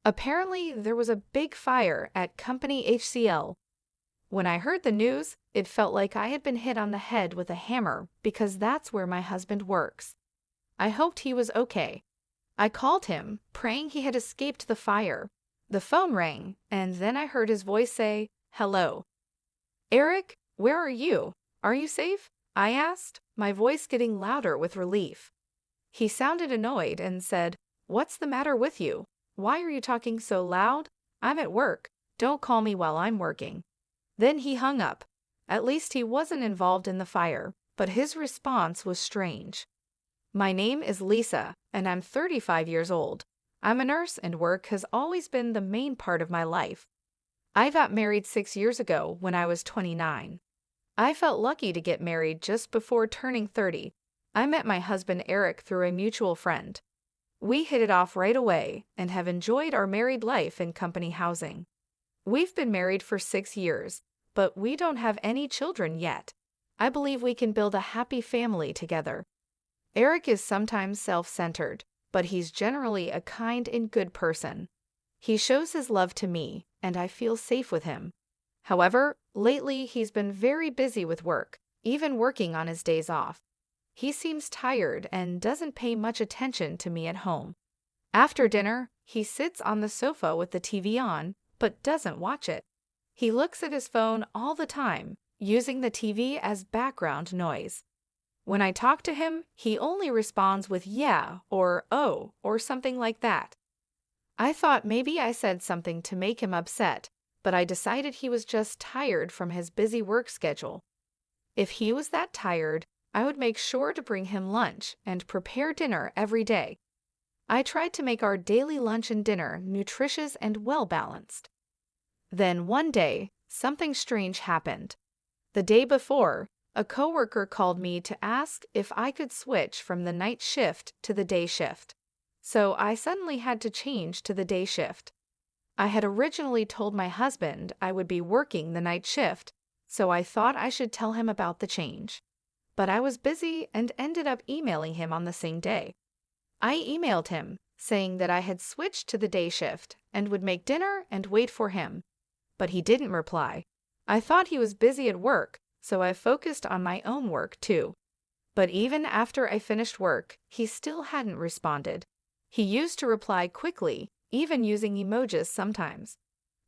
Apparently, there was a big fire at Company HCL. When I heard the news, it felt like I had been hit on the head with a hammer because that's where my husband works. I hoped he was okay. I called him, praying he had escaped the fire. The phone rang, and then I heard his voice say, "Hello. Eric, where are you? Are you safe?" I asked, my voice getting louder with relief. He sounded annoyed and said, "What's the matter with you? Why are you talking so loud? I'm at work. Don't call me while I'm working." Then he hung up. At least he wasn't involved in the fire, but his response was strange. "My name is Lisa, and I'm 35 years old. I'm a nurse and work has always been the main part of my life. I got married 6 years ago when I was 29. I felt lucky to get married just before turning 30. I met my husband Eric through a mutual friend. We hit it off right away and have enjoyed our married life in company housing. We've been married for 6 years, but we don't have any children yet. I believe we can build a happy family together." Eric is sometimes self-centered, but he's generally a kind and good person. He shows his love to me, and I feel safe with him. However, lately he's been very busy with work, even working on his days off. He seems tired and doesn't pay much attention to me at home. After dinner, he sits on the sofa with the TV on, but doesn't watch it. He looks at his phone all the time, using the TV as background noise. When I talk to him, he only responds with "yeah" or "oh" or something like that. I thought maybe I said something to make him upset, but I decided he was just tired from his busy work schedule. If he was that tired, I would make sure to bring him lunch and prepare dinner every day. I tried to make our daily lunch and dinner nutritious and well-balanced. Then one day, something strange happened. The day before, a coworker called me to ask if I could switch from the night shift to the day shift. So I suddenly had to change to the day shift. I had originally told my husband I would be working the night shift, so I thought I should tell him about the change. But I was busy and ended up emailing him on the same day. I emailed him, saying that I had switched to the day shift and would make dinner and wait for him. But he didn't reply. I thought he was busy at work, so I focused on my own work too. But even after I finished work, he still hadn't responded. He used to reply quickly, even using emojis sometimes.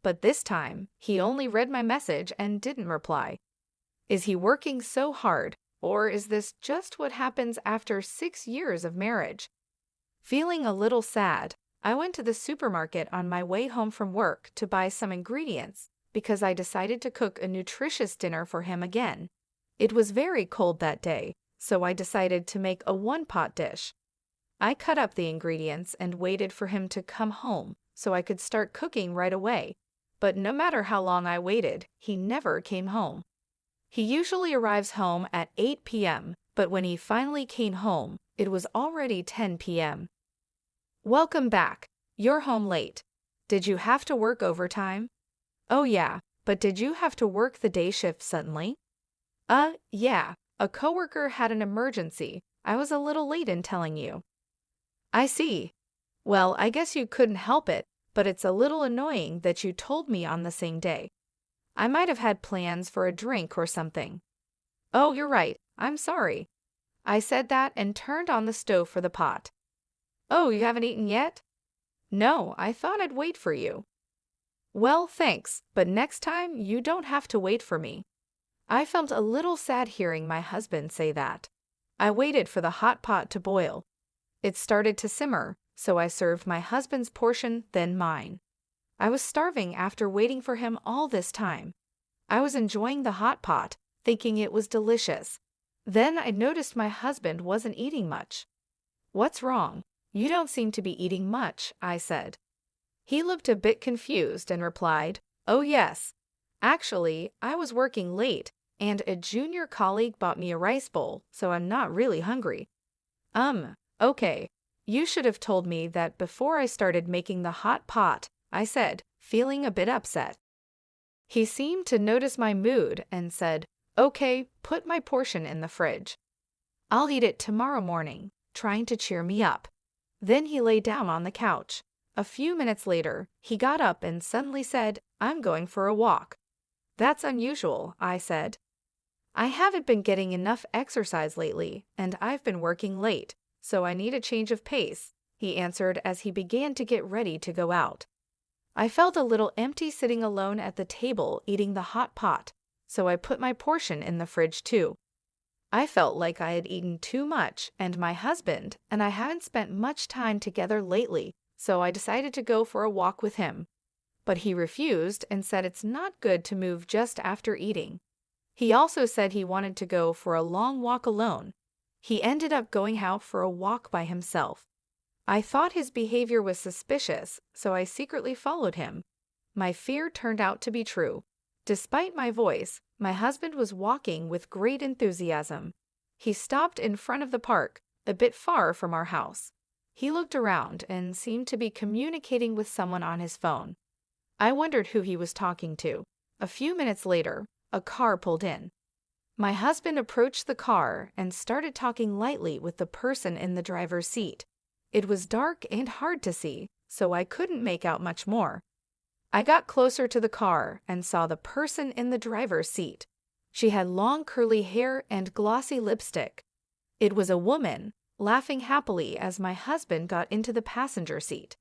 But this time, he only read my message and didn't reply. Is he working so hard, or is this just what happens after 6 years of marriage? Feeling a little sad, I went to the supermarket on my way home from work to buy some ingredients because I decided to cook a nutritious dinner for him again. It was very cold that day, so I decided to make a one-pot dish. I cut up the ingredients and waited for him to come home so I could start cooking right away. But no matter how long I waited, he never came home. He usually arrives home at 8 p.m., but when he finally came home, it was already 10 p.m. "Welcome back. You're home late. Did you have to work overtime?" "Oh yeah, but did you have to work the day shift suddenly?" Yeah. A coworker had an emergency. I was a little late in telling you." "I see. Well, I guess you couldn't help it, but it's a little annoying that you told me on the same day. I might have had plans for a drink or something." "Oh, you're right. I'm sorry." I said that and turned on the stove for the pot. "Oh, you haven't eaten yet?" "No, I thought I'd wait for you." "Well, thanks, but next time you don't have to wait for me." I felt a little sad hearing my husband say that. I waited for the hot pot to boil. It started to simmer, so I served my husband's portion, then mine. I was starving after waiting for him all this time. I was enjoying the hot pot, thinking it was delicious. Then I noticed my husband wasn't eating much. "What's wrong? You don't seem to be eating much," I said. He looked a bit confused and replied, "Oh yes. Actually, I was working late, and a junior colleague bought me a rice bowl, so I'm not really hungry." Okay. You should have told me that before I started making the hot pot," I said, feeling a bit upset. He seemed to notice my mood and said, "Okay, put my portion in the fridge. I'll eat it tomorrow morning," trying to cheer me up. Then he lay down on the couch. A few minutes later, he got up and suddenly said, "I'm going for a walk." "That's unusual," I said. "I haven't been getting enough exercise lately, and I've been working late, so I need a change of pace," he answered as he began to get ready to go out. I felt a little empty sitting alone at the table eating the hot pot, so I put my portion in the fridge too. I felt like I had eaten too much, and my husband and I haven't spent much time together lately, so I decided to go for a walk with him. But he refused and said it's not good to move just after eating. He also said he wanted to go for a long walk alone. He ended up going out for a walk by himself. I thought his behavior was suspicious, so I secretly followed him. My fear turned out to be true. Despite my voice, my husband was walking with great enthusiasm. He stopped in front of the park, a bit far from our house. He looked around and seemed to be communicating with someone on his phone. I wondered who he was talking to. A few minutes later, a car pulled in. My husband approached the car and started talking lightly with the person in the driver's seat. It was dark and hard to see, so I couldn't make out much more. I got closer to the car and saw the person in the driver's seat. She had long curly hair and glossy lipstick. It was a woman, laughing happily as my husband got into the passenger seat.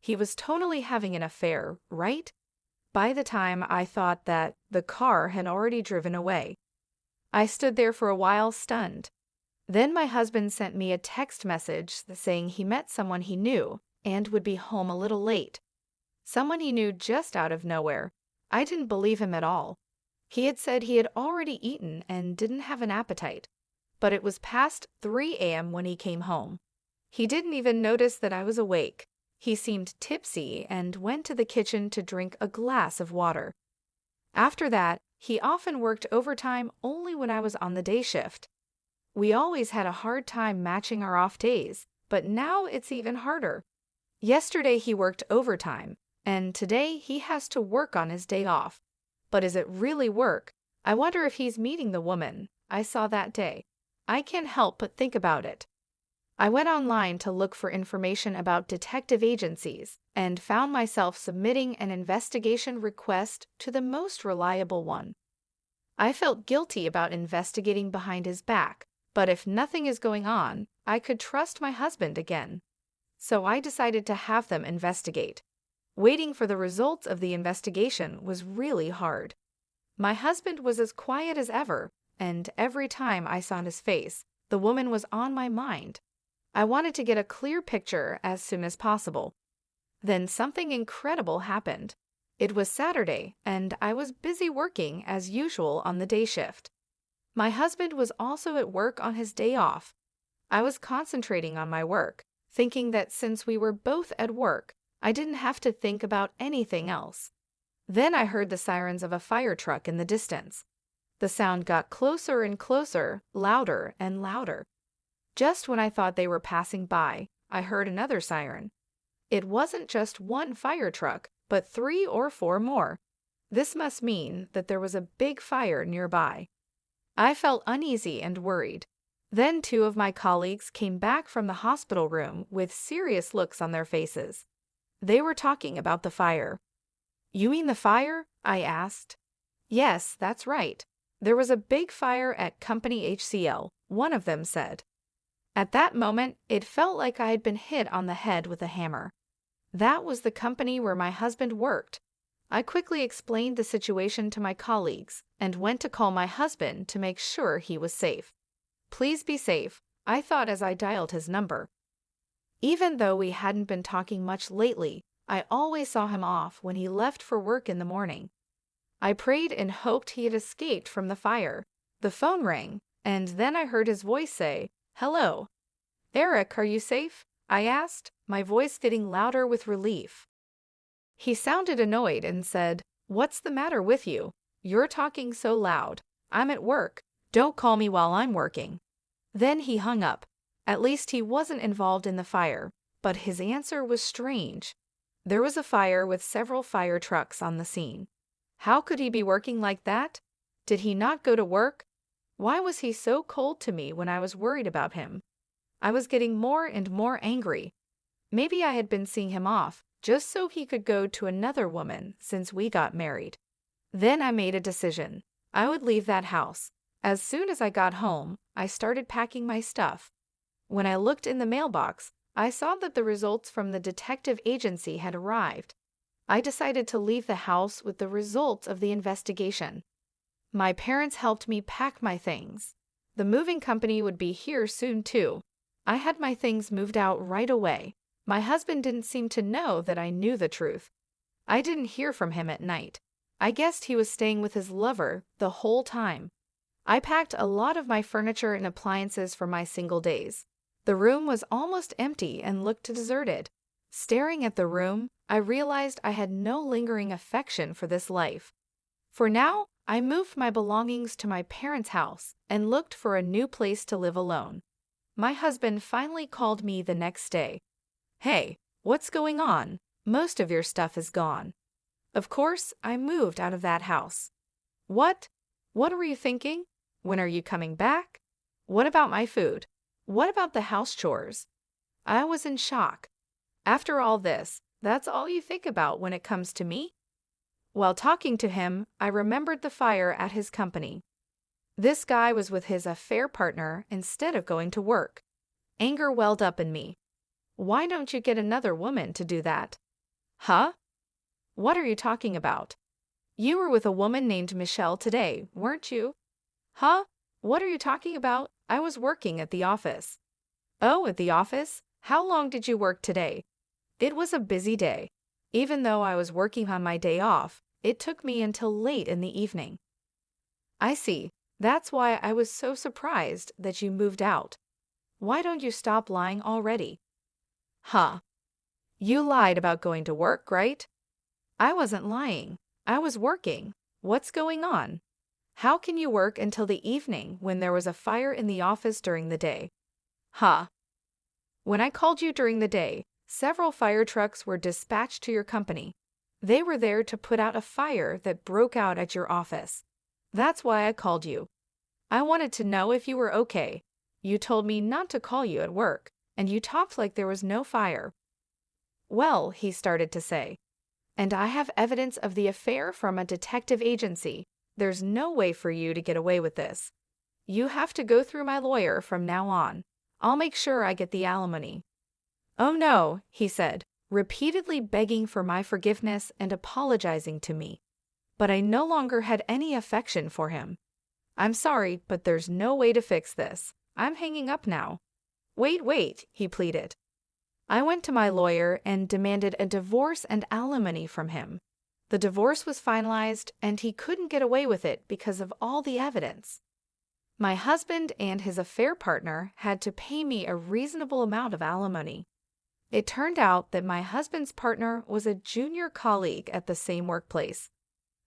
He was totally having an affair, right? By the time I thought that, the car had already driven away. I stood there for a while stunned. Then my husband sent me a text message saying he met someone he knew and would be home a little late. Someone he knew just out of nowhere. I didn't believe him at all. He had said he had already eaten and didn't have an appetite, but it was past 3 a.m. when he came home. He didn't even notice that I was awake. He seemed tipsy and went to the kitchen to drink a glass of water. After that, he often worked overtime only when I was on the day shift. We always had a hard time matching our off days, but now it's even harder. Yesterday he worked overtime, and today he has to work on his day off. But is it really work? I wonder if he's meeting the woman I saw that day. I can't help but think about it. I went online to look for information about detective agencies and found myself submitting an investigation request to the most reliable one. I felt guilty about investigating behind his back, but if nothing is going on, I could trust my husband again. So I decided to have them investigate. Waiting for the results of the investigation was really hard. My husband was as quiet as ever, and every time I saw his face, the woman was on my mind. I wanted to get a clear picture as soon as possible. Then something incredible happened. It was Saturday, and I was busy working as usual on the day shift. My husband was also at work on his day off. I was concentrating on my work, thinking that since we were both at work, I didn't have to think about anything else. Then I heard the sirens of a fire truck in the distance. The sound got closer and closer, louder and louder. Just when I thought they were passing by, I heard another siren. It wasn't just one fire truck, but 3 or 4 more. This must mean that there was a big fire nearby. I felt uneasy and worried. Then 2 of my colleagues came back from the hospital room with serious looks on their faces. They were talking about the fire. "You mean the fire?" I asked. "Yes, that's right. There was a big fire at Company HCL," one of them said. At that moment, it felt like I had been hit on the head with a hammer. That was the company where my husband worked. I quickly explained the situation to my colleagues and went to call my husband to make sure he was safe. "Please be safe," I thought as I dialed his number. Even though we hadn't been talking much lately, I always saw him off when he left for work in the morning. I prayed and hoped he had escaped from the fire. The phone rang, and then I heard his voice say, "Hello. Eric, are you safe?" I asked, my voice getting louder with relief. He sounded annoyed and said, "What's the matter with you? You're talking so loud. I'm at work. Don't call me while I'm working." Then he hung up. At least he wasn't involved in the fire, but his answer was strange. There was a fire with several fire trucks on the scene. How could he be working like that? Did he not go to work? Why was he so cold to me when I was worried about him? I was getting more and more angry. Maybe I had been seeing him off, just so he could go to another woman since we got married. Then I made a decision. I would leave that house. As soon as I got home, I started packing my stuff. When I looked in the mailbox, I saw that the results from the detective agency had arrived. I decided to leave the house with the results of the investigation. My parents helped me pack my things. The moving company would be here soon too. I had my things moved out right away. My husband didn't seem to know that I knew the truth. I didn't hear from him at night. I guessed he was staying with his lover the whole time. I packed a lot of my furniture and appliances for my single days. The room was almost empty and looked deserted. Staring at the room, I realized I had no lingering affection for this life. For now, I moved my belongings to my parents' house and looked for a new place to live alone. My husband finally called me the next day. "Hey, what's going on? Most of your stuff is gone." Of course, I moved out of that house. What? What were you thinking? When are you coming back? What about my food? What about the house chores? I was in shock. After all this, that's all you think about when it comes to me? While talking to him, I remembered the fire at his company. This guy was with his affair partner instead of going to work. Anger welled up in me. Why don't you get another woman to do that? Huh? What are you talking about? You were with a woman named Michelle today, weren't you? Huh? What are you talking about? I was working at the office. Oh, at the office? How long did you work today? It was a busy day. Even though I was working on my day off, it took me until late in the evening. I see. That's why I was so surprised that you moved out. Why don't you stop lying already? Huh. You lied about going to work, right? I wasn't lying. I was working. What's going on? How can you work until the evening when there was a fire in the office during the day? Huh. When I called you during the day, several fire trucks were dispatched to your company. They were there to put out a fire that broke out at your office. That's why I called you. I wanted to know if you were okay. You told me not to call you at work, and you talked like there was no fire. Well, he started to say. And I have evidence of the affair from a detective agency. There's no way for you to get away with this. You have to go through my lawyer from now on. I'll make sure I get the alimony. Oh no, he said, repeatedly begging for my forgiveness and apologizing to me. But I no longer had any affection for him. I'm sorry, but there's no way to fix this. I'm hanging up now. Wait, he pleaded. I went to my lawyer and demanded a divorce and alimony from him. The divorce was finalized, and he couldn't get away with it because of all the evidence. My husband and his affair partner had to pay me a reasonable amount of alimony. It turned out that my husband's partner was a junior colleague at the same workplace.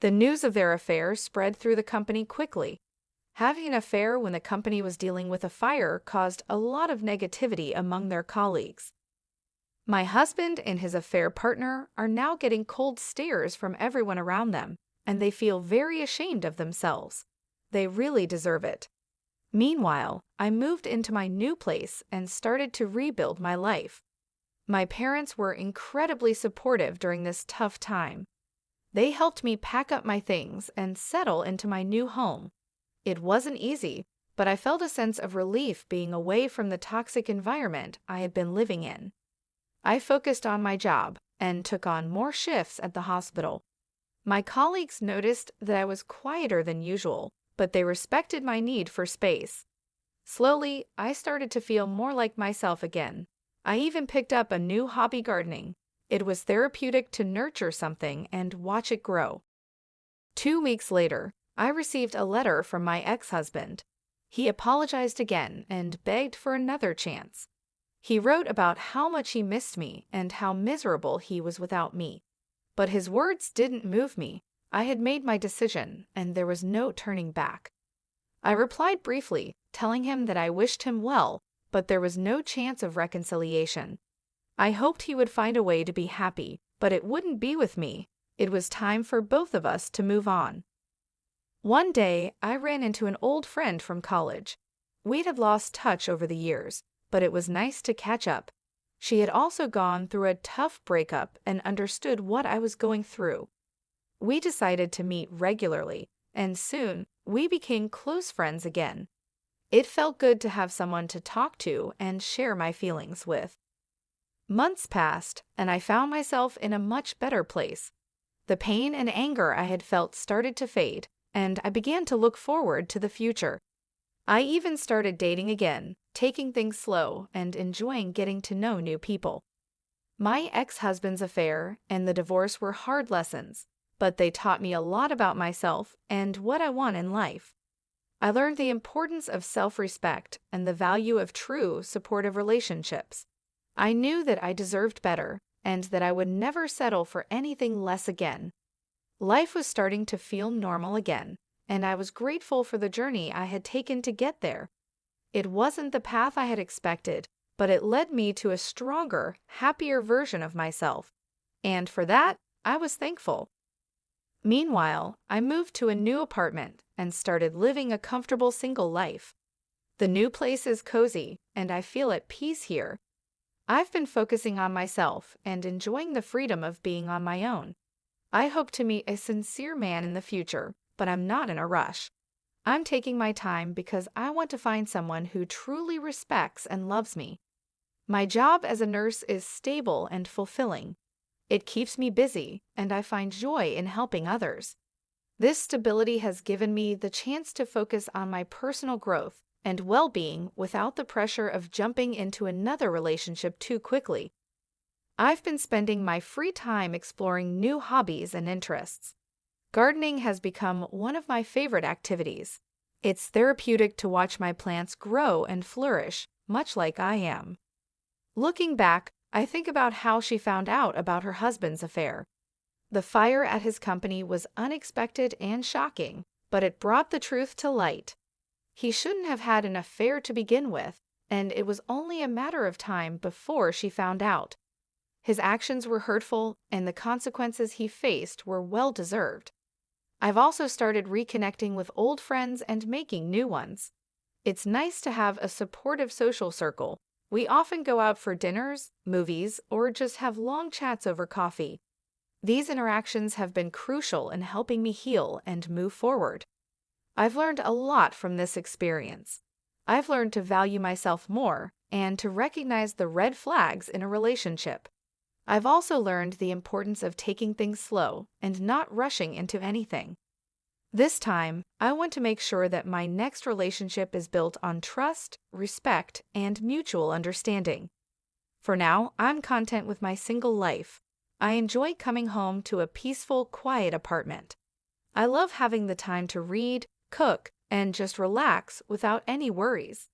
The news of their affair spread through the company quickly. Having an affair when the company was dealing with a fire caused a lot of negativity among their colleagues. My husband and his affair partner are now getting cold stares from everyone around them, and they feel very ashamed of themselves. They really deserve it. Meanwhile, I moved into my new place and started to rebuild my life. My parents were incredibly supportive during this tough time. They helped me pack up my things and settle into my new home. It wasn't easy, but I felt a sense of relief being away from the toxic environment I had been living in. I focused on my job and took on more shifts at the hospital. My colleagues noticed that I was quieter than usual, but they respected my need for space. Slowly, I started to feel more like myself again. I even picked up a new hobby, gardening. It was therapeutic to nurture something and watch it grow. 2 weeks later, I received a letter from my ex-husband. He apologized again and begged for another chance. He wrote about how much he missed me and how miserable he was without me. But his words didn't move me. I had made my decision, and there was no turning back. I replied briefly, telling him that I wished him well, but there was no chance of reconciliation. I hoped he would find a way to be happy, but it wouldn't be with me. It was time for both of us to move on. One day, I ran into an old friend from college. We'd have lost touch over the years, but it was nice to catch up. She had also gone through a tough breakup and understood what I was going through. We decided to meet regularly, and soon we became close friends again. It felt good to have someone to talk to and share my feelings with. Months passed, and I found myself in a much better place. The pain and anger I had felt started to fade, and I began to look forward to the future. I even started dating again, taking things slow and enjoying getting to know new people. My ex-husband's affair and the divorce were hard lessons, but they taught me a lot about myself and what I want in life. I learned the importance of self-respect and the value of true, supportive relationships. I knew that I deserved better and that I would never settle for anything less again. Life was starting to feel normal again, and I was grateful for the journey I had taken to get there. It wasn't the path I had expected, but it led me to a stronger, happier version of myself, and for that, I was thankful. Meanwhile, I moved to a new apartment and started living a comfortable single life. The new place is cozy, and I feel at peace here. I've been focusing on myself and enjoying the freedom of being on my own. I hope to meet a sincere man in the future, but I'm not in a rush. I'm taking my time because I want to find someone who truly respects and loves me. My job as a nurse is stable and fulfilling. It keeps me busy, and I find joy in helping others. This stability has given me the chance to focus on my personal growth and well-being without the pressure of jumping into another relationship too quickly. I've been spending my free time exploring new hobbies and interests. Gardening has become one of my favorite activities. It's therapeutic to watch my plants grow and flourish, much like I am. Looking back, I think about how she found out about her husband's affair. The fire at his company was unexpected and shocking, but it brought the truth to light. He shouldn't have had an affair to begin with, and it was only a matter of time before she found out. His actions were hurtful, and the consequences he faced were well-deserved. I've also started reconnecting with old friends and making new ones. It's nice to have a supportive social circle. We often go out for dinners, movies, or just have long chats over coffee. These interactions have been crucial in helping me heal and move forward. I've learned a lot from this experience. I've learned to value myself more and to recognize the red flags in a relationship. I've also learned the importance of taking things slow and not rushing into anything. This time, I want to make sure that my next relationship is built on trust, respect, and mutual understanding. For now, I'm content with my single life. I enjoy coming home to a peaceful, quiet apartment. I love having the time to read, cook, and just relax without any worries.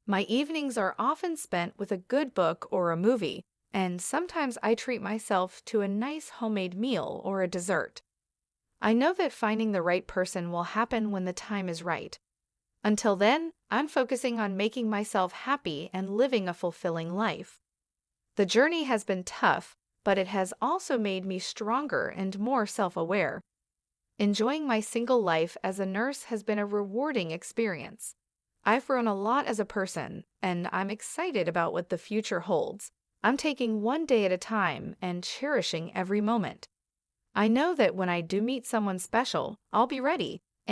My evenings are often spent with a good book or a movie, and sometimes I treat myself to a nice homemade meal or a dessert. I know that finding the right person will happen when the time is right. Until then, I'm focusing on making myself happy and living a fulfilling life. The journey has been tough, but it has also made me stronger and more self-aware. Enjoying my single life as a nurse has been a rewarding experience. I've grown a lot as a person, and I'm excited about what the future holds. I'm taking one day at a time and cherishing every moment. I know that when I do meet someone special, I'll be ready.